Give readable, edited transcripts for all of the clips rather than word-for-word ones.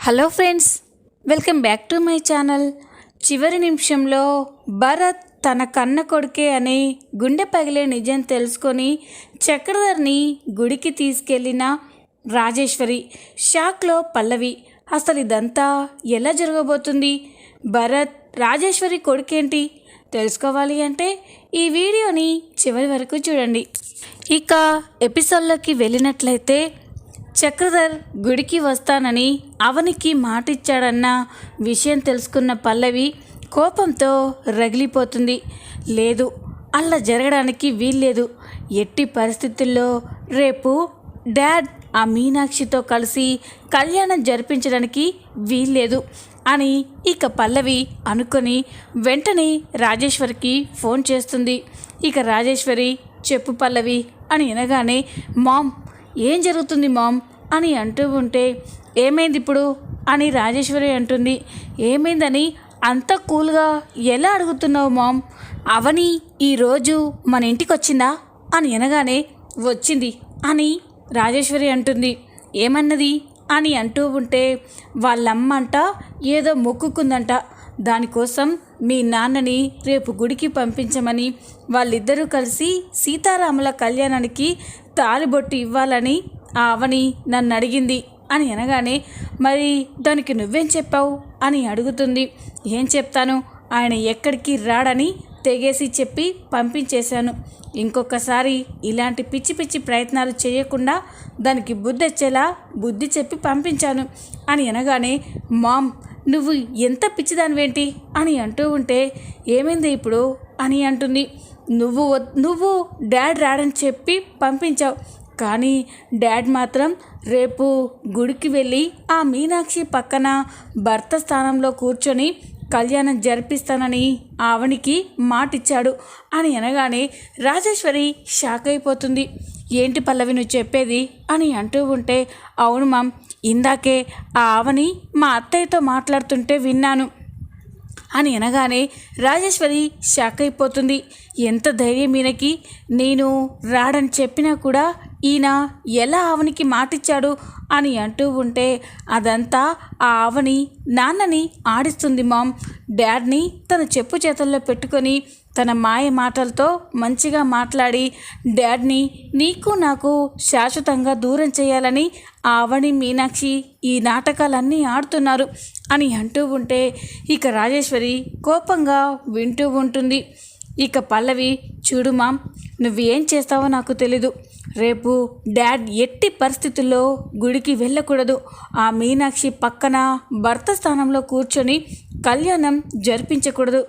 Hello friends, welcome back to my channel. చివరి నిమిషంలో భరత్ తన కన్న కొడుకే అని గుండె పగిలే నిజం తెలుసుకొని చక్రధర్ని గుడికి తీసుకెళ్ళిన రాజేశ్వరి. షాక్లో పల్లవి. అసలు ఇదంతా ఎలా జరగబోతుంది? భరత్ రాజేశ్వరి కొడుకేంటి తెలుసుకోవాలి అంటే ఈ వీడియోని చివరి వరకు చూడండి. ఇక ఎపిసోడ్లోకి వెళ్ళినట్లయితే చక్రధర్ గుడికి వస్తానని అవనికి మాటిచ్చాడన్న విషయం తెలుసుకున్న పల్లవి కోపంతో రగిలిపోతుంది. లేదు, అలా జరగడానికి వీల్లేదు. ఎట్టి పరిస్థితుల్లో రేపు డాడ్ ఆ మీనాక్షితో కలిసి కళ్యాణం జరిపించడానికి వీల్లేదు అని ఇక పల్లవి అనుకొని వెంటనే రాజేశ్వరికి ఫోన్ చేస్తుంది. ఇక రాజేశ్వరి, చెప్పు పల్లవి అని అనగానే, మామ్ ఏం జరుగుతుంది మామ్ అని అంటూ ఉంటే, ఏమైంది ఇప్పుడు అని రాజేశ్వరి అంటుంది. ఏమైందని అంత కూల్గా ఎలా అడుగుతున్నావు మామ్? అవని ఈరోజు మన ఇంటికి వచ్చిందా అని అనగానే, వచ్చింది అని రాజేశ్వరి అంటుంది. ఏమన్నది అని అంటూ ఉంటే, వాళ్ళమ్మంట ఏదో మొక్కుకుందంట, దానికోసం మీ నాన్నని రేపు గుడికి పంపించమని వాళ్ళిద్దరూ కలిసి సీతారాముల కళ్యాణానికి తాలిబొట్టు ఇవ్వాలని ఆ అవని నన్ను అడిగింది అని అనగానే, మరి దానికి నువ్వేం చెప్పావు అని అడుగుతుంది. ఏం చెప్తాను, ఆయన ఎక్కడికి రాడని తెగేసి చెప్పి పంపించేశాను. ఇంకొకసారి ఇలాంటి పిచ్చి పిచ్చి ప్రయత్నాలు చేయకుండా దానికి బుద్ధి బుద్ధి చెప్పి పంపించాను అని అనగానే, మామ్ నువ్వు ఎంత పిచ్చిదానివేంటి అని అంటూ ఉంటే, ఏమైంది ఇప్పుడు అని అంటుంది. నువ్వు డాడ్ రాడని చెప్పి పంపించావు, కానీ డాడ్ మాత్రం రేపు గుడికి వెళ్ళి ఆ మీనాక్షి పక్కన భర్త స్థానంలో కూర్చొని కళ్యాణం జరిపిస్తానని ఆవనికి మాటిచ్చాడు అని అనగానే రాజేశ్వరి షాక్ అయిపోతుంది. ఏంటి పల్లవి నువ్వు చెప్పేది అని అంటూ ఉంటే, అవును మామ్, ఇందాకే ఆ ఆవని మా అత్తయ్యతో మాట్లాడుతుంటే విన్నాను అని అనగానే రాజేశ్వరి షాక్ అయిపోతుంది. ఎంత ధైర్యం ఈయనకి, నేను రాడని చెప్పినా కూడా ఈయన ఎలా ఆవనికి మాటిచ్చాడు అని అంటూ ఉంటే, అదంతా ఆ ఆవని నాన్నని ఆడిస్తుంది మామ్. డాడ్ని తన చెప్పు చేతుల్లో పెట్టుకొని తన మాయ మాటలతో మంచిగా మాట్లాడి డాడ్ని నీకు నాకు శాశ్వతంగా దూరం చేయాలని ఆవని మీనాక్షి ఈ నాటకాలన్నీ ఆడుతున్నారు అని అంటూ ఉంటే, ఇక రాజేశ్వరి కోపంగా వింటూ ఉంటుంది. ఇక పల్లవి, చూడు మామ్, నువ్వేం చేస్తావో నాకు తెలీదు. రేపు డాడ్ ఎట్టి పరిస్థితుల్లో గుడికి వెళ్ళకూడదు. ఆ మీనాక్షి పక్కన భర్త స్థానంలో కూర్చొని కళ్యాణం జరిపించకూడదు.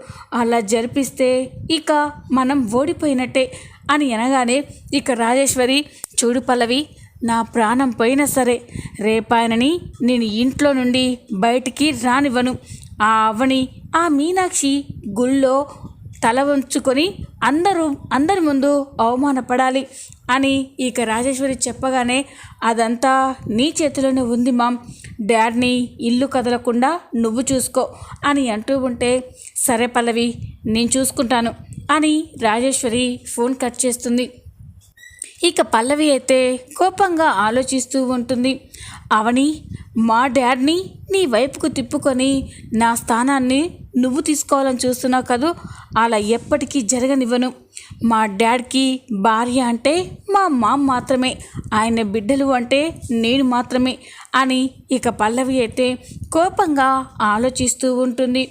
అలా జరిపిస్తే ఇక మనం ఓడిపోయినట్టే అని అనగానే, ఇక రాజేశ్వరి, చూడు పల్లవి, నా ప్రాణం పోయినా సరే రేపాయనని నేను ఇంట్లో నుండి బయటికి రానివ్వను. ఆ అవ్వని ఆ మీనాక్షి గుళ్ళో తల వంచుకొని అందరి ముందు అవమానపడాలి అని ఇక రాజేశ్వరి చెప్పగానే, అదంతా నీ చేతిలోనే ఉంది మామ్. డాడ్ని ఇల్లు కదలకుండా నువ్వు చూసుకో అని అంటూ ఉంటే, సరే పల్లవి, నేను చూసుకుంటాను అని రాజేశ్వరి ఫోన్ కట్ చేస్తుంది. ఇక పల్లవి అయితే కోపంగా ఆలోచిస్తూ ఉంటుంది. అవని, మా డాడ్ని నీ వైపుకు తిప్పుకొని నా స్థానాన్ని నువ్వు తీసుకోవాలని చూస్తున్నావు కదూ, అలా ఎప్పటికీ జరగనివ్వను. మా డాడ్కి భార్య అంటే మా మామ మాత్రమే, ఆయన బిడ్డలు అంటే నేను మాత్రమే అని ఇక పల్లవి అయితే కోపంగా ఆలోచిస్తూ ఉంటుంది.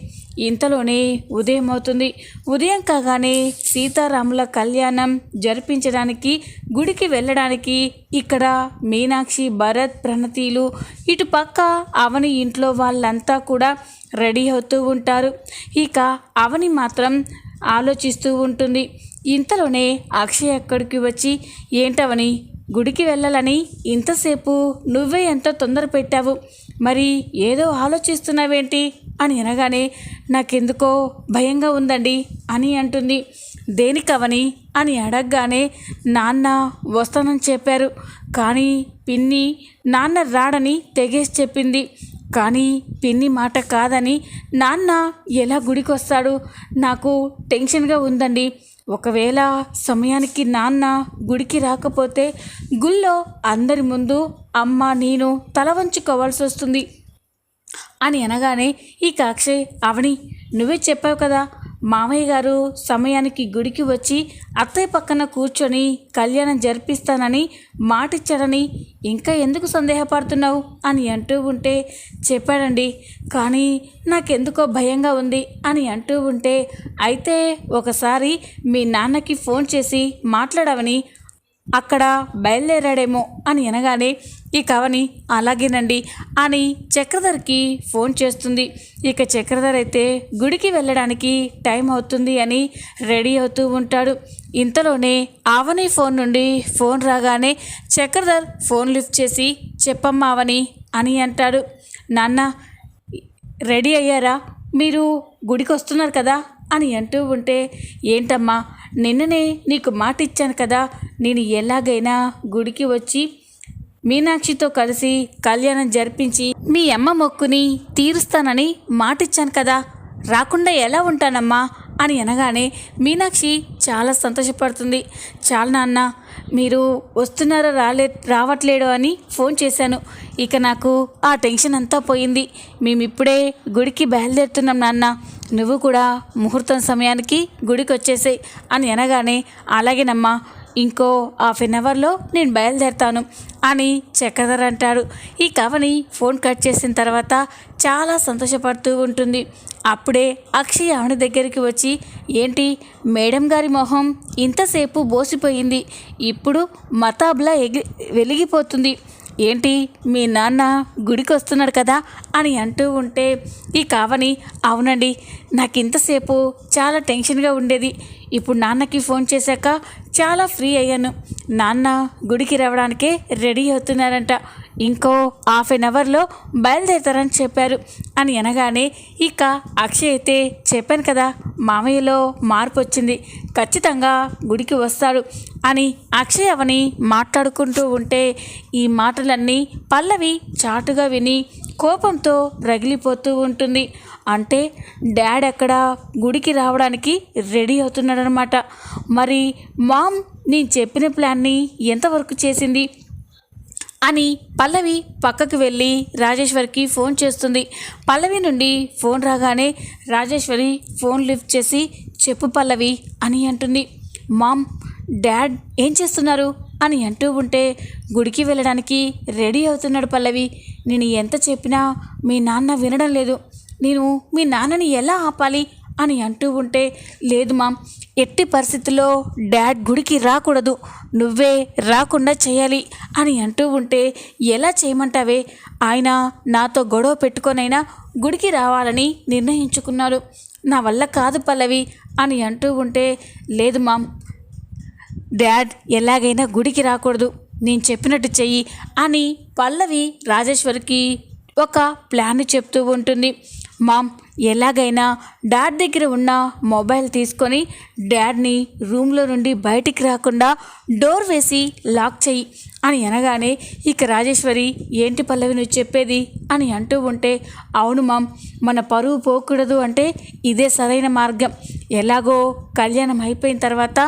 ఇంతలోనే ఉదయం అవుతుంది. ఉదయం కాగానే సీతారాముల కళ్యాణం జరిపించడానికి గుడికి వెళ్ళడానికి ఇక్కడ మీనాక్షి, భరత్, ప్రణతీలు, ఇటు పక్క అవని ఇంట్లో వాళ్ళంతా కూడా రెడీ అవుతూ ఉంటారు. ఇక అవని మాత్రం ఆలోచిస్తూ ఉంటుంది. ఇంతలోనే అక్షయ్ అక్కడికి వచ్చి, ఏంటవని, గుడికి వెళ్ళాలని ఇంతసేపు నువ్వే ఎంతో తొందర పెట్టావు, మరి ఏదో ఆలోచిస్తున్నావేంటి అని అనగానే, నాకెందుకో భయంగా ఉందండి అని అంటుంది. దేనికవని అని అడగగానే, నాన్న వస్తానని చెప్పారు, కానీ పిన్ని నాన్న రాడని తెగేసి చెప్పింది. కానీ పిన్ని మాట కాదని నాన్న ఎలా గుడికి వస్తాడు? నాకు టెన్షన్గా ఉందండి. ఒకవేళ సమయానికి నాన్న గుడికి రాకపోతే గుళ్ళో అందరి ముందు అమ్మ నేను తల వంచుకోవాల్సి వస్తుంది. అని అనగానే ఇక అక్షయ్, అవని నువ్వే చెప్పావు కదా మామయ్య గారు సమయానికి గుడికి వచ్చి అత్తయ్య పక్కన కూర్చొని కళ్యాణం జరిపిస్తానని మాటిచ్చాడని ఇంకా ఎందుకు సందేహపడుతున్నావు అని అంటూ ఉంటే, చెప్పాడండి కానీ నాకెందుకో భయంగా ఉంది అని అంటూ ఉంటే, అయితే ఒకసారి మీ నాన్నకి ఫోన్ చేసి మాట్లాడవని అక్కడ బయలుదేరాడేమో అని అనగానే ఇక అవని అలాగేనండి అని చక్రధర్కి ఫోన్ చేస్తుంది. ఇక చక్రధర్ అయితే గుడికి వెళ్ళడానికి టైం అవుతుంది అని రెడీ అవుతూ ఉంటాడు. ఇంతలోనే అవని ఫోన్ నుండి ఫోన్ రాగానే చక్రధర్ ఫోన్ లిఫ్ట్ చేసి, చెప్పమ్మా అవని అని అంటాడు. నాన్న రెడీ అయ్యారా, మీరు గుడికి వస్తున్నారు కదా అని అంటూ ఉంటే, ఏంటమ్మా నిన్ననే నీకు మాట ఇచ్చాను కదా నేను ఎలాగైనా గుడికి వచ్చి మీనాక్షితో కలిసి కళ్యాణం జరిపించి మీ అమ్మ మొక్కుని తీరుస్తానని మాటిచ్చాను కదా, రాకుండా ఎలా ఉంటానమ్మా అని అనగానే మీనాక్షి చాలా సంతోషపడుతుంది. చాలా నాన్న మీరు వస్తున్నారో రావట్లేడో అని ఫోన్ చేశాను, ఇక నాకు ఆ టెన్షన్ అంతా పోయింది. మేమిప్పుడే గుడికి బయలుదేరుతున్నాం నాన్న, నువ్వు కూడా ముహూర్తం సమయానికి గుడికి వచ్చేసాయి అని అనగానే, అలాగేనమ్మా ఇంకో ½ అవర్లో నేను బయలుదేరుతాను అని చక్రధర్ అంటాడు. ఈ కవని ఫోన్ కట్ చేసిన తర్వాత చాలా సంతోషపడుతూ ఉంటుంది. అప్పుడే అక్షయ్ అవని దగ్గరికి వచ్చి, ఏంటి మేడం గారి మొహం ఇంతసేపు బోసిపోయింది, ఇప్పుడు మతాబ్లా వెలిగిపోతుంది, ఏంటి మీ నాన్న గుడికి వస్తున్నాడు కదా అని అంటూ ఉంటే, ఈ కావని అవునండి నాకు ఇంతసేపు చాలా టెన్షన్గా ఉండేది, ఇప్పుడు నాన్నకి ఫోన్ చేశాక చాలా ఫ్రీ అయ్యాను, నాన్న గుడికి రావడానికే రెడీ అవుతున్నారంట, ఇంకో ½ అవర్లో బయలుదేరుతారని చెప్పారు అని అనగానే ఇక అక్షయ్ అయితే, చెప్పాను కదా మామయ్యలో మార్పు వచ్చింది, ఖచ్చితంగా గుడికి వస్తాడు అని అక్షయ్ అవని మాట్లాడుకుంటూ ఉంటే, ఈ మాటలన్నీ పల్లవి చాటుగా విని కోపంతో రగిలిపోతూ ఉంటుంది. అంటే డాడ్ అక్కడ గుడికి రావడానికి రెడీ అవుతున్నాడనమాట. మరి మామ్ నేను చెప్పిన ప్లాన్ని ఎంతవరకు చేసింది అని పల్లవి పక్కకు వెళ్ళి రాజేశ్వరికి ఫోన్ చేస్తుంది. పల్లవి నుండి ఫోన్ రాగానే రాజేశ్వరి ఫోన్ లిఫ్ట్ చేసి, చెప్పు పల్లవి అని అంటుంది. మామ్ డాడ్ ఏం చేస్తున్నారు అని అంటూ ఉంటే, గుడికి వెళ్ళడానికి రెడీ అవుతున్నాడు పల్లవి, నేను ఎంత చెప్పినా మీ నాన్న వినడం లేదు, నేను మీ నాన్నని ఎలా ఆపాలి అని అంటూ ఉంటే, లేదు మామ్ ఎట్టి పరిస్థితుల్లో డాడ్ గుడికి రాకూడదు, నువ్వే రాకుండా చేయాలి అని అంటూ ఉంటే, ఎలా చేయమంటావే, ఆయన నాతో గొడవ పెట్టుకొనైనా గుడికి రావాలని నిర్ణయించుకున్నాడు, నా వల్ల కాదు పల్లవి అని అంటూ ఉంటే, లేదు మామ్ డాడ్ ఎలాగైనా గుడికి రాకూడదు, నేను చెప్పినట్టు చెయ్యి అని పల్లవి రాజేశ్వరికి ఒక ప్లాన్ చెప్తూ ఉంటుంది. మామ్ ఎలాగైనా డాడ్ దగ్గర ఉన్న మొబైల్ తీసుకొని డాడ్ని రూమ్లో నుండి బయటికి రాకుండా డోర్ వేసి లాక్ చెయ్యి అని అనగానే ఇక రాజేశ్వరి, ఏంటి పల్లవి నువ్వు చెప్పేది అని అంటూ ఉంటే, అవును మామ్ మన పరువు పోకూడదు అంటే ఇదే సరైన మార్గం, ఎలాగో కళ్యాణం అయిపోయిన తర్వాత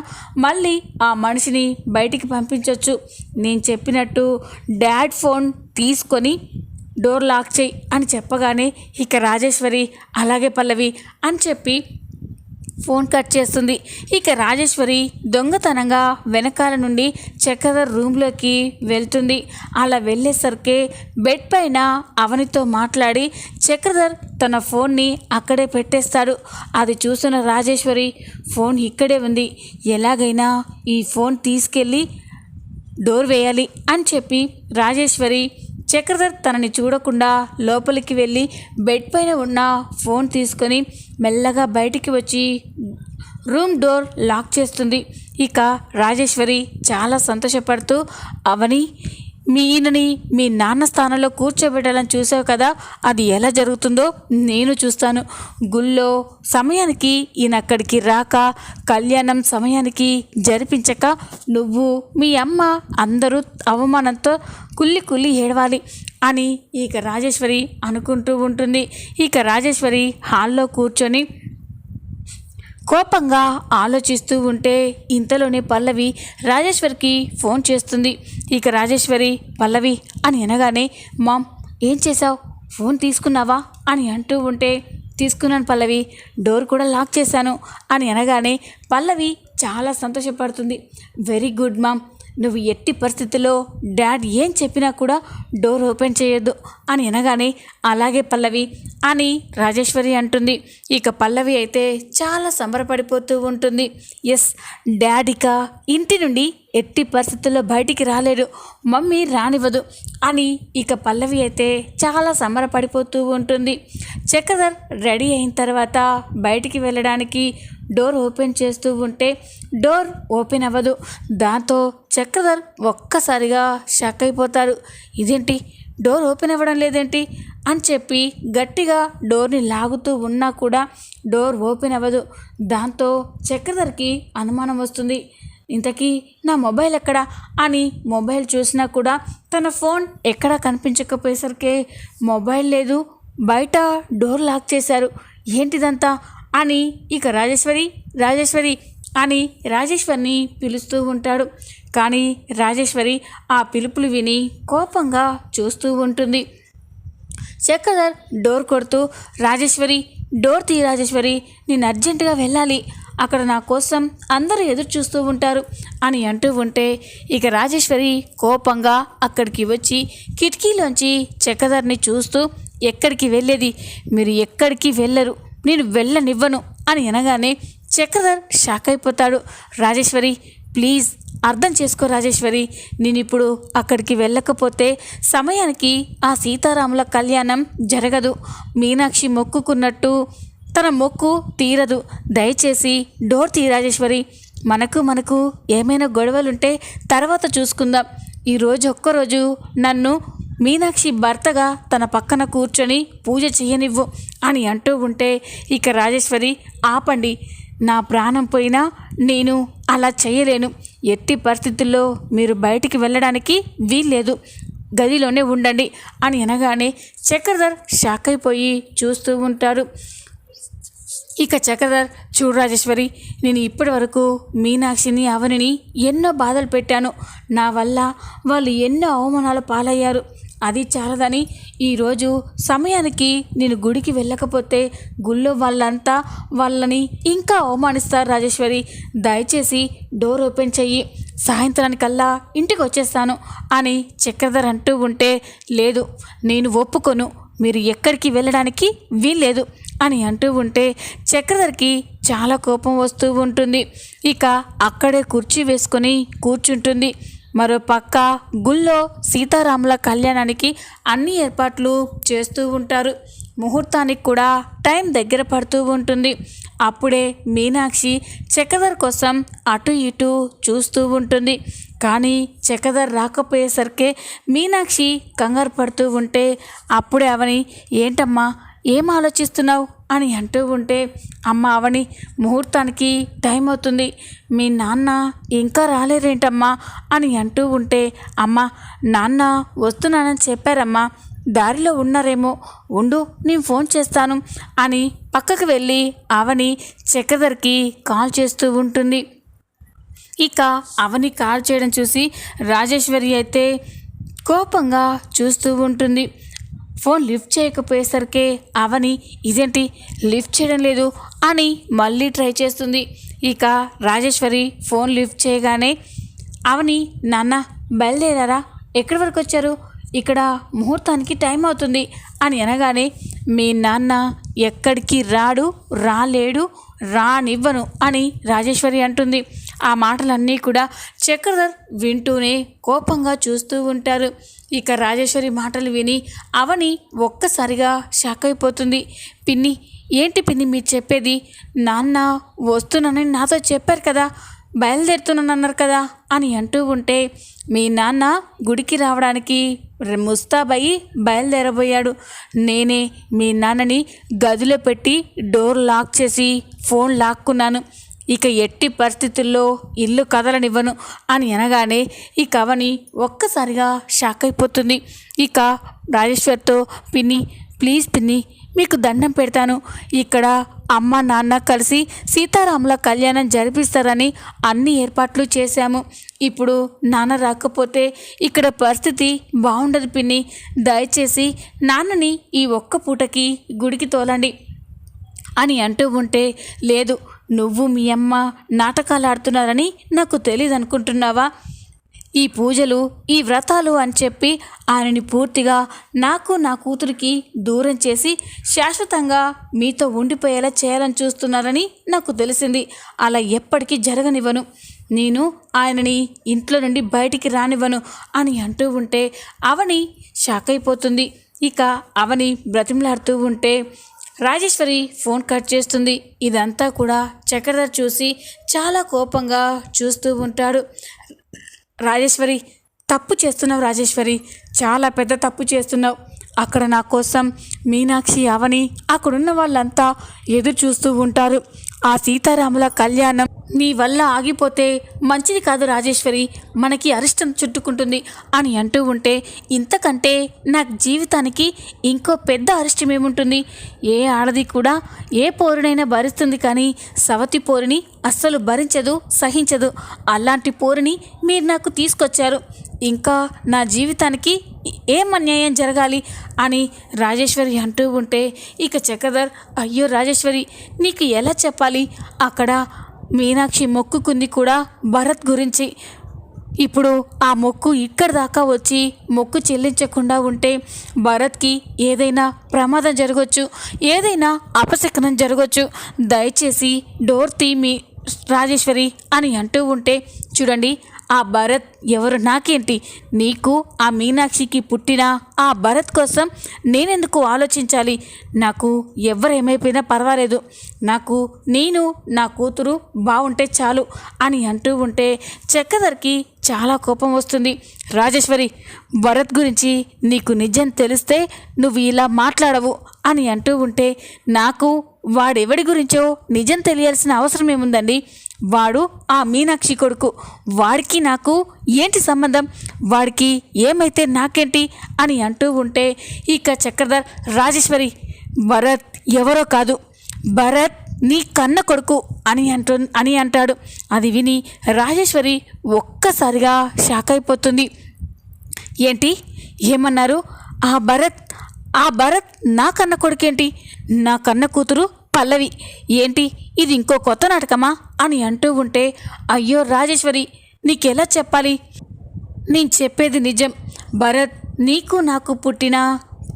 మళ్ళీ ఆ మనిషిని బయటికి పంపించవచ్చు, నేను చెప్పినట్టు డాడ్ ఫోన్ తీసుకొని డోర్ లాక్ చేయి అని చెప్పగానే ఇక రాజేశ్వరి అలాగే పల్లవి అని చెప్పి ఫోన్ కట్ చేస్తుంది. ఇక రాజేశ్వరి దొంగతనంగా వెనకాల నుండి చక్రధర్ రూమ్లోకి వెళ్తుంది. అలా వెళ్ళేసరికి బెడ్ పైన అవనితో మాట్లాడి చక్రధర్ తన ఫోన్ని అక్కడే పెట్టేస్తాడు. అది చూసిన రాజేశ్వరి, ఫోన్ ఇక్కడే ఉంది, ఎలాగైనా ఈ ఫోన్ తీసుకెళ్ళి డోర్ వేయాలి అని చెప్పి రాజేశ్వరి చక్రధర్ తనని చూడకుండా లోపలికి వెళ్ళి బెడ్ పైన ఉన్న ఫోన్ తీసుకొని మెల్లగా బయటికి వచ్చి రూమ్ డోర్ లాక్ చేస్తుంది. ఇక రాజేశ్వరి చాలా సంతోషపడుతూ, అవని ఈయనని మీ నాన్న స్థానంలో కూర్చోబెట్టాలని చూసావు కదా, అది ఎలా జరుగుతుందో నేను చూస్తాను, గుళ్ళో సమయానికి ఈయన అక్కడికి రాక కళ్యాణం సమయానికి జరిపించక నువ్వు మీ అమ్మ అందరూ అవమానంతో కుళ్ళి ఏడవాలి అని ఇక రాజేశ్వరి అనుకుంటూ ఉంటుంది. ఇక రాజేశ్వరి హాల్లో కూర్చొని కోపంగా ఆలోచిస్తూ ఉంటే ఇంతలోనే పల్లవి రాజేశ్వరికి ఫోన్ చేస్తుంది. ఇక రాజేశ్వరి పల్లవి అని అనగానే, మామ్ ఏం చేశావు ఫోన్ తీసుకున్నావా అని అంటూ ఉంటే, తీసుకున్నాను పల్లవి, డోర్ కూడా లాక్ చేశాను అని అనగానే పల్లవి చాలా సంతోషపడుతుంది. వెరీ గుడ్ మామ్, నువ్వు ఎట్టి పరిస్థితుల్లో డాడ్ ఏం చెప్పినా కూడా డోర్ ఓపెన్ చేయొద్దు అని అనగానే అలాగే పల్లవి అని రాజేశ్వరి అంటుంది. ఇక పల్లవి అయితే చాలా సంబరపడిపోతూ ఉంటుంది. ఎస్, డాడ్ ఇక ఇంటి నుండి ఎట్టి పరిస్థితుల్లో బయటికి రాలేడు, మమ్మీ రానివ్వదు అని ఇక పల్లవి అయితే చాలా సంబరపడిపోతూ ఉంటుంది. చక్రధర్ రెడీ అయిన తర్వాత బయటికి వెళ్ళడానికి డోర్ ఓపెన్ చేస్తూ ఉంటే డోర్ ఓపెన్ అవ్వదు. దాంతో చక్రధర్ ఒక్కసారిగా షాక్ అయిపోతారు. ఇదేంటి, డోర్ ఓపెన్ అవ్వడం లేదేంటి అని చెప్పి గట్టిగా డోర్ని లాగుతూ ఉన్నా కూడా డోర్ ఓపెన్ అవ్వదు. దాంతో చక్రధర్కి అనుమానం వస్తుంది. ఇంతకీ నా మొబైల్ ఎక్కడా అని మొబైల్ చూసినా కూడా తన ఫోన్ ఎక్కడా కనిపించకపోయేసరికి మొబైల్ లేదు, బయట డోర్ లాక్ చేశారు, ఏంటిదంతా అని ఇక రాజేశ్వరి అని రాజేశ్వరిని పిలుస్తూ ఉంటాడు. కానీ రాజేశ్వరి ఆ పిలుపులు విని కోపంగా చూస్తూ ఉంటుంది. చక్రధర్ డోర్ కొడుతూ, రాజేశ్వరి డోర్ తీ రాజేశ్వరి, నేను అర్జెంటుగా వెళ్ళాలి, అక్కడ నా కోసం అందరూ ఎదురు చూస్తూ ఉంటారు అని అంటూ ఉంటే ఇక రాజేశ్వరి కోపంగా అక్కడికి వచ్చి కిటికీలోంచి చక్రధర్ని చూస్తూ, ఎక్కడికి వెళ్ళేది, మీరు ఎక్కడికి వెళ్ళరు, నేను వెళ్ళనివ్వను అని అనగానే చక్రధర్ షాక్ అయిపోతాడు. రాజేశ్వరి ప్లీజ్ అర్థం చేసుకో రాజేశ్వరి, నేను ఇప్పుడు అక్కడికి వెళ్ళకపోతే సమయానికి ఆ సీతారాముల కళ్యాణం జరగదు, మీనాక్షి మొక్కుకున్నట్టు తన మొక్కు తీరదు, దయచేసి డోర్ తీ రాజేశ్వరి, మనకు ఏమైనా గొడవలుంటే తర్వాత చూసుకుందాం, ఈరోజు ఒక్కరోజు నన్ను మీనాక్షి భర్తగా తన పక్కన కూర్చొని పూజ చేయనివ్వు అని అంటూ ఉంటే ఇక రాజేశ్వరి ఆపండి, నా ప్రాణం పోయినా నేను అలా చేయలేను, ఎట్టి పరిస్థితుల్లో మీరు బయటికి వెళ్ళడానికి వీల్లేదు, గదిలోనే ఉండండి అని అనగానే చక్రధర్ షాక్ అయిపోయి చూస్తూ ఉంటాడు. ఇక చక్రధర్, చూడు రాజేశ్వరి, నేను ఇప్పటి వరకు మీనాక్షిని అవనిని ఎన్నో బాధలు పెట్టాను, నా వల్ల వాళ్ళు ఎన్నో అవమానాలు పాలయ్యారు, అది చాలదని ఈరోజు సమయానికి నేను గుడికి వెళ్ళకపోతే గుళ్ళో వాళ్ళంతా వాళ్ళని ఇంకా అవమానిస్తారు రాజేశ్వరి, దయచేసి డోర్ ఓపెన్ చెయ్యి, సాయంత్రానికల్లా ఇంటికి వచ్చేస్తాను అని చక్రధర్ అంటూ ఉంటే, లేదు నేను ఒప్పుకోను, మీరు ఎక్కడికి వెళ్ళడానికి వీల్లేదు అని అంటూ ఉంటే చక్రధర్కి చాలా కోపం వస్తూ ఉంటుంది. ఇక అక్కడే కుర్చీ వేసుకొని కూర్చుంటుంది. మరో పక్క గుళ్ళో సీతారాముల కళ్యాణానికి అన్ని ఏర్పాట్లు చేస్తూ ఉంటారు. ముహూర్తానికి కూడా టైం దగ్గర పడుతూ ఉంటుంది. అప్పుడే మీనాక్షి చక్రధర్ కోసం అటు ఇటు చూస్తూ ఉంటుంది. కానీ చక్రధర్ రాకపోయేసరికి మీనాక్షి కంగారు పడుతూ ఉంటే అప్పుడే అవని, ఏంటమ్మా ఏం ఆలోచిస్తున్నావు అని అంటూ ఉంటే, అమ్మ అవని, ముహూర్తానికి టైం అవుతుంది, మీ నాన్న ఇంకా రాలేరేంటమ్మా అని అంటూ ఉంటే, అమ్మ నాన్న వస్తున్నానని చెప్పారమ్మా, దారిలో ఉన్నారేమో, ఉండు నేను ఫోన్ చేస్తాను అని పక్కకు వెళ్ళి అవని చక్రధర్కి కాల్ చేస్తూ ఉంటుంది. ఇక అవని కాల్ చేయడం చూసి రాజేశ్వరి అయితే కోపంగా చూస్తూ ఉంటుంది. ఫోన్ లిఫ్ట్ చేయకపోయేసరికి అవని, ఇదేంటి లిఫ్ట్ చేయడం లేదు అని మళ్ళీ ట్రై చేస్తుంది. ఇక రాజేశ్వరి ఫోన్ లిఫ్ట్ చేయగానే అవని, నాన్న బయలుదేరారా, ఎక్కడి వరకు వచ్చారు, ఇక్కడ ముహూర్తానికి టైం అవుతుంది అని అనగానే, మీ నాన్న ఎక్కడికి రాలేడు, రానివ్వను అని రాజేశ్వరి అంటుంది. ఆ మాటలన్నీ కూడా చక్రధర్ వింటూనే కోపంగా చూస్తూ ఉంటారు. ఇక రాజేశ్వరి మాటలు విని అవని ఒక్కసారిగా షాక్ అయిపోతుంది. పిన్ని, ఏంటి పిన్ని మీరు చెప్పేది, నాన్న వస్తున్నానని నాతో చెప్పారు కదా, బయలుదేరుతున్నానన్నారు కదా అని అంటూ ఉంటే, మీ నాన్న గుడికి రావడానికి ముస్తాబయ్యి బయలుదేరబోయాడు, నేనే మీ నాన్నని గదిలో పెట్టి డోర్ లాక్ చేసి ఫోన్ లాక్కున్నాను, ఇక ఎట్టి పరిస్థితుల్లో ఇల్లు కదలనివ్వను అని అనగానే ఇక అవని ఒక్కసారిగా షాక్ అయిపోతుంది. ఇక రాజేశ్వర్తో, పిన్ని ప్లీజ్ పిన్ని, మీకు దండం పెడతాను. ఇక్కడ అమ్మ నాన్న కలిసి సీతారాముల కళ్యాణం జరిపిస్తారని అన్ని ఏర్పాట్లు చేశాము. ఇప్పుడు నాన్న రాకపోతే ఇక్కడ పరిస్థితి బాగుండదు పిన్ని. దయచేసి నాన్నని ఈ ఒక్క పూటకి గుడికి తోలండి అని అంటూ ఉంటే, లేదు, నువ్వు మీ అమ్మ నాటకాలు ఆడుతున్నారని నాకు తెలియదు అనుకుంటున్నావా? ఈ పూజలు, ఈ వ్రతాలు అని చెప్పి ఆయనని పూర్తిగా నాకు, నా కూతురికి దూరం చేసి శాశ్వతంగా మీతో ఉండిపోయేలా చేయాలని చూస్తున్నారని నాకు తెలిసింది. అలా ఎప్పటికీ జరగనివ్వను. నేను ఆయనని ఇంట్లో నుండి బయటికి రానివ్వను అని అంటూ ఉంటే అవని షాక్ అయిపోతుంది. ఇక అవని బ్రతిమలాడుతూ ఉంటే రాజేశ్వరి ఫోన్ కట్ చేస్తుంది. ఇదంతా కూడా చక్రధర్ చూసి చాలా కోపంగా చూస్తూ ఉంటాడు. రాజేశ్వరి, తప్పు చేస్తున్నావు రాజేశ్వరి, చాలా పెద్ద తప్పు చేస్తున్నావు. అక్కడ నా కోసం మీనాక్షి, అవని, అక్కడున్న వాళ్ళంతా ఎదురు చూస్తూ ఉంటారు. ఆ సీతారాముల కళ్యాణం నీ వల్ల ఆగిపోతే మంచిది కాదు రాజేశ్వరి, మనకి అరిష్టం చుట్టుకుంటుంది అని అంటూ ఉంటే, ఇంతకంటే నాకు జీవితానికి ఇంకో పెద్ద అరిష్టం ఏముంటుంది? ఏ ఆడది కూడా ఏ పోరునైనా భరిస్తుంది, కానీ సవతి పోరుని అస్సలు భరించదు, సహించదు. అలాంటి పోరుని మీరు నాకు తీసుకొచ్చారు. ఇంకా నా జీవితానికి ఏం అన్యాయం జరగాలి అని రాజేశ్వరి అంటూ ఉంటే, ఇక చక్రధర్, అయ్యో రాజేశ్వరి, నీకు ఎలా చెప్పాలి? అక్కడ మీనాక్షి మొక్కుకుంది కూడా భరత్ గురించి. ఇప్పుడు ఆ మొక్కు ఇక్కడ దాకా వచ్చి మొక్కు చెల్లించకుండా ఉంటే భరత్కి ఏదైనా ప్రమాదం జరగవచ్చు, ఏదైనా అపశకనం జరగవచ్చు. దయచేసి డోర్ తీ మీ రాజేశ్వరి అని అంటూ ఉంటే, చూడండి, ఆ భరత్ ఎవరు నాకేంటి? నీకు ఆ మీనాక్షికి పుట్టిన ఆ భరత్ కోసం నేనెందుకు ఆలోచించాలి? నాకు ఎవరేమైపోయినా పర్వాలేదు. నాకు నేను, నా కూతురు బాగుంటే చాలు అని అంటూ ఉంటే చక్రధర్కి చాలా కోపం వస్తుంది. రాజేశ్వరి, భరత్ గురించి నీకు నిజం తెలిస్తే నువ్వు ఇలా మాట్లాడవు అని అంటూ ఉంటే, నాకు వాడెవడి గురించో నిజం తెలియాల్సిన అవసరం ఏముందండి? వాడు ఆ మీనాక్షి కొడుకు. వాడికి నాకు ఏంటి సంబంధం? వాడికి ఏమైతే నాకేంటి అని అంటూ ఉంటే, ఇక చక్రధర్, రాజేశ్వరి, భరత్ ఎవరో కాదు, భరత్ నీ కన్న కొడుకు అని అంటాడు. అది విని రాజేశ్వరి ఒక్కసారిగా షాక్ అయిపోతుంది. ఏంటి, ఏమన్నారు? ఆ భరత్ నా కన్న కొడుకేంటి? నా కన్న కూతురు పల్లవి ఏంటి? ఇది ఇంకో కొత్త నాటకమా అని అంటూ ఉంటే, అయ్యో రాజేశ్వరి, నీకెలా చెప్పాలి? నేను చెప్పేది నిజం. భరత్ నీకు నాకు పుట్టిన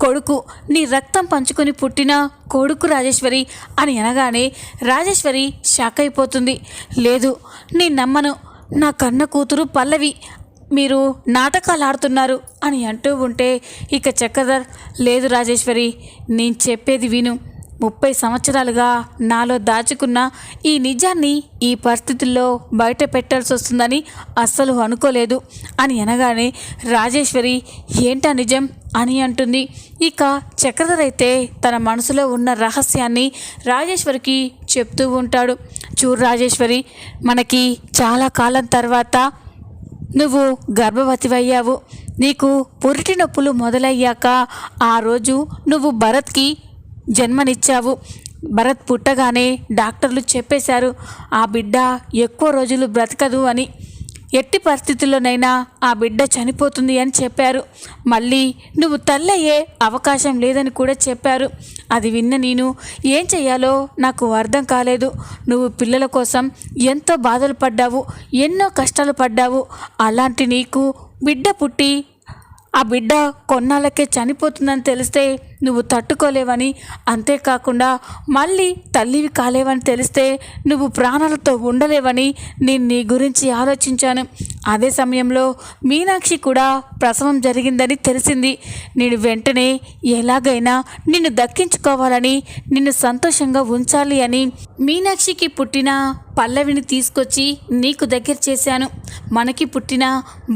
కొడుకు, నీ రక్తం పంచుకొని పుట్టిన కొడుకు రాజేశ్వరి అని అనగానే రాజేశ్వరి షాక్ అయిపోతుంది. లేదు, నేను నమ్మను. నా కన్న కూతురు పల్లవి, మీరు నాటకాలు ఆడుతున్నారు అని అంటూ ఉంటే, ఇక చక్రధర్, లేదు రాజేశ్వరి, నేను చెప్పేది విను. 30 సంవత్సరాలుగా నాలో దాచుకున్న ఈ నిజాన్ని ఈ పరిస్థితుల్లో బయట పెట్టాల్సి వస్తుందని అస్సలు అనుకోలేదు అని అనగానే రాజేశ్వరి, ఏంటా నిజం అని అంటుంది. ఇక చక్రధర్ అయితే తన మనసులో ఉన్న రహస్యాన్ని రాజేశ్వరికి చెప్తూ ఉంటాడు. చూడు రాజేశ్వరి, మనకి చాలా కాలం తర్వాత నువ్వు గర్భవతివయ్యావు. నీకు పురిటి నొప్పులు మొదలయ్యాక ఆ రోజు నువ్వు భరత్కి జన్మనిచ్చావు. భరత్ పుట్టగానే డాక్టర్లు చెప్పేశారు, ఆ బిడ్డ ఎక్కువ రోజులు బ్రతకదు అని. ఎట్టి పరిస్థితుల్లోనైనా ఆ బిడ్డ చనిపోతుంది అని చెప్పారు. మళ్ళీ నువ్వు తల్లయ్యే అవకాశం లేదని కూడా చెప్పారు. అది విన్న నేను ఏం చెయ్యాలో నాకు అర్థం కాలేదు. నువ్వు పిల్లల కోసం ఎంతో బాధలు పడ్డావు, ఎన్నో కష్టాలు పడ్డావు. అలాంటి నీకు బిడ్డ పుట్టి ఆ బిడ్డ కొన్నాళ్ళకే చనిపోతుందని తెలిస్తే నువ్వు తట్టుకోలేవని, అంతేకాకుండా మళ్ళీ తల్లివి కాలేవని తెలిస్తే నువ్వు ప్రాణాలతో ఉండలేవని నేను నీ గురించి ఆలోచించాను. అదే సమయంలో మీనాక్షి కూడా ప్రసవం జరిగిందని తెలిసింది. నేను వెంటనే ఎలాగైనా నిన్ను దక్కించుకోవాలని, నిన్ను సంతోషంగా ఉంచాలి అని మీనాక్షికి పుట్టిన పల్లవిని తీసుకొచ్చి నీకు దగ్గర చేశాను. మనకి పుట్టిన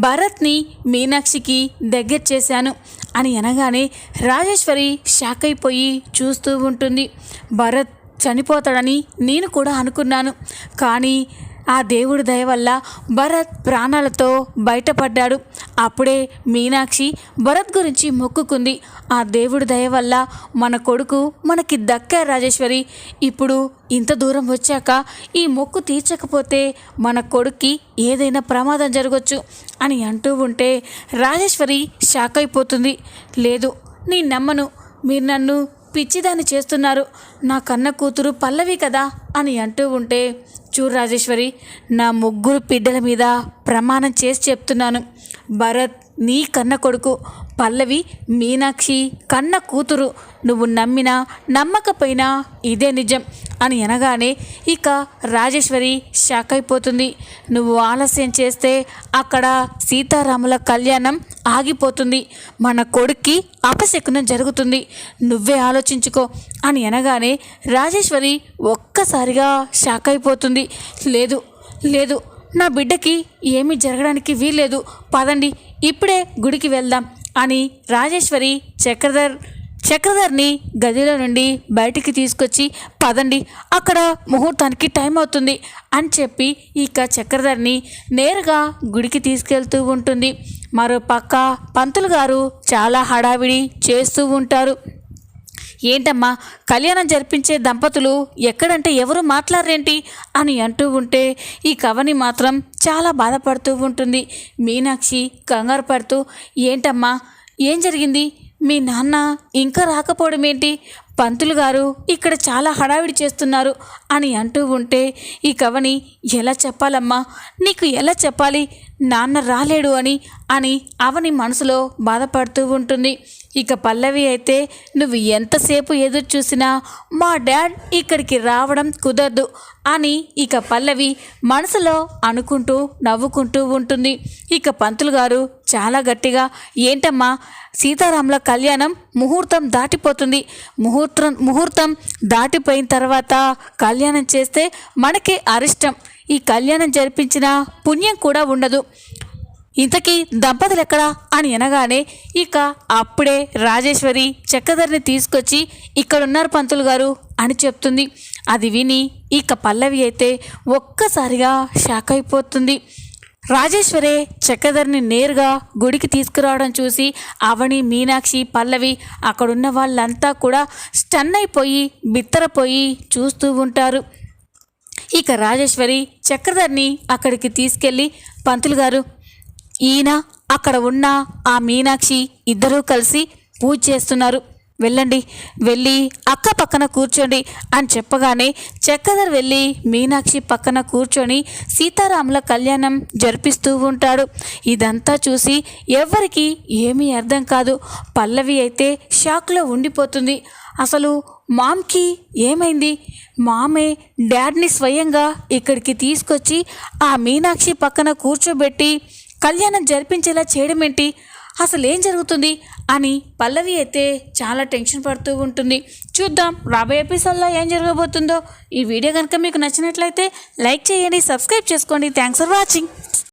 భరత్ని మీనాక్షికి దగ్గర చేశాను అని అనగానే రాజేశ్వరి షాక్ అయిపోయి చూస్తూ ఉంటుంది. భరత్ చనిపోతాడని నేను కూడా అనుకున్నాను, కానీ ఆ దేవుడి దయ వల్ల భరత్ ప్రాణాలతో బయటపడ్డాడు. అప్పుడే మీనాక్షి భరత్ గురించి మొక్కుకుంది. ఆ దేవుడి దయ వల్ల మన కొడుకు మనకి దక్కారు రాజేశ్వరి. ఇప్పుడు ఇంత దూరం వచ్చాక ఈ మొక్కు తీర్చకపోతే మన కొడుక్కి ఏదైనా ప్రమాదం జరగచ్చు అని అంటూ ఉంటే రాజేశ్వరి షాక్ అయిపోతుంది. లేదు, నేను నమ్మను, మీరు నన్ను పిచ్చిదాన్ని చేస్తున్నారు, నా కన్న కూతురు పల్లవి కదా అని అంటూ ఉంటే, చూడు రాజేశ్వరి, నా ముగ్గురు బిడ్డల మీద ప్రమాణం చేసి చెప్తున్నాను, భరత్ నీ కన్న కొడుకు, పల్లవి మీనాక్షి కన్న కూతురు. నువ్వు నమ్మినా నమ్మకపోయినా ఇదే నిజం అని అనగానే ఇక రాజేశ్వరి షాక్ అయిపోతుంది. నువ్వు ఆలస్యం చేస్తే అక్కడ సీతారాముల కళ్యాణం ఆగిపోతుంది, మన కొడుక్కి అపశకునం జరుగుతుంది, నువ్వే ఆలోచించుకో అని అనగానే రాజేశ్వరి ఒక్కసారిగా షాక్ అయిపోతుంది. లేదు లేదు, నా బిడ్డకి ఏమీ జరగడానికి వీల్లేదు, పదండి ఇప్పుడే గుడికి వెళ్దాం అని రాజేశ్వరి చక్రధర్ని గదిలో నుండి బయటికి తీసుకొచ్చి, పదండి అక్కడ ముహూర్తానికి టైం అవుతుంది అని చెప్పి ఇక చక్రధర్ని నేరుగా గుడికి తీసుకెళ్తూ ఉంటుంది. మరో పక్క పంతులు గారు చాలా హడావిడి చేస్తూ ఉంటారు. ఏంటమ్మా, కళ్యాణం జరిపించే దంపతులు ఎక్కడంటే ఎవరు మాట్లాడరేంటి అని అంటూ ఉంటే ఈ కవని మాత్రం చాలా బాధపడుతూ ఉంటుంది. మీనాక్షి కంగారు పడుతూ, ఏంటమ్మా ఏం జరిగింది, మీ నాన్న ఇంకా రాకపోవడం ఏంటి, పంతులు గారు ఇక్కడ చాలా హడావిడి చేస్తున్నారు అని అంటూ ఉంటే ఈ కవని ఎలా చెప్పాలమ్మా, నీకు ఎలా చెప్పాలి, నాన్న రాలేడు అని అవని మనసులో బాధపడుతూ ఉంటుంది. ఇక పల్లవి అయితే, నువ్వు ఎంతసేపు ఎదురు చూసినా మా డాడ్ ఇక్కడికి రావడం కుదరదు అని ఇక పల్లవి మనసులో అనుకుంటూ నవ్వుకుంటూ ఉంటుంది. ఇక పంతులు గారు చాలా గట్టిగా, ఏంటమ్మా, సీతారాముల కళ్యాణం ముహూర్తం దాటిపోతుంది, ముహూర్తం దాటిపోయిన తర్వాత కళ్యాణం చేస్తే మనకే అరిష్టం, ఈ కళ్యాణం జరిపించిన పుణ్యం కూడా ఉండదు, ఇంతకీ దంపతులు ఎక్కడా అని అనగానే ఇక అప్పుడే రాజేశ్వరి చక్రధర్ని తీసుకొచ్చి, ఇక్కడున్నారు పంతులు గారు అని చెప్తుంది. అది విని ఇక పల్లవి అయితే ఒక్కసారిగా షాక్ అయిపోతుంది. రాజేశ్వరే చక్రధర్ని నేరుగా గుడికి తీసుకురావడం చూసి అవని, మీనాక్షి, పల్లవి అక్కడున్న వాళ్ళంతా కూడా స్టన్ అయిపోయి బిత్తరపోయి చూస్తూ ఉంటారు. ఇక రాజేశ్వరి చక్రధర్ని అక్కడికి తీసుకెళ్ళి, పంతులు గారు, ఈయన అక్కడ ఉన్న ఆ మీనాక్షి ఇద్దరూ కలిసి పూజ చేస్తున్నారు, వెళ్ళి అక్క పక్కన కూర్చోండి అని చెప్పగానే చక్రధర్ వెళ్ళి మీనాక్షి పక్కన కూర్చొని సీతారాముల కళ్యాణం జరిపిస్తూ ఉంటాడు. ఇదంతా చూసి ఎవ్వరికి ఏమీ అర్థం కాదు. పల్లవి అయితే షాక్లో ఉండిపోతుంది. అసలు మామ్కి ఏమైంది, మామే డాడ్ని స్వయంగా ఇక్కడికి తీసుకొచ్చి ఆ మీనాక్షి పక్కన కూర్చోబెట్టి కళ్యాణం జరిపించేలా చేయడం ఏంటి, అసలు ఏం జరుగుతుంది అని పల్లవి అయితే చాలా టెన్షన్ పడుతూ ఉంటుంది. చూద్దాం రాబోయే ఎపిసోడ్లో ఏం జరగబోతుందో. ఈ వీడియో కనుక మీకు నచ్చినట్లయితే లైక్ చేయండి, సబ్స్క్రైబ్ చేసుకోండి. Thanks for watching.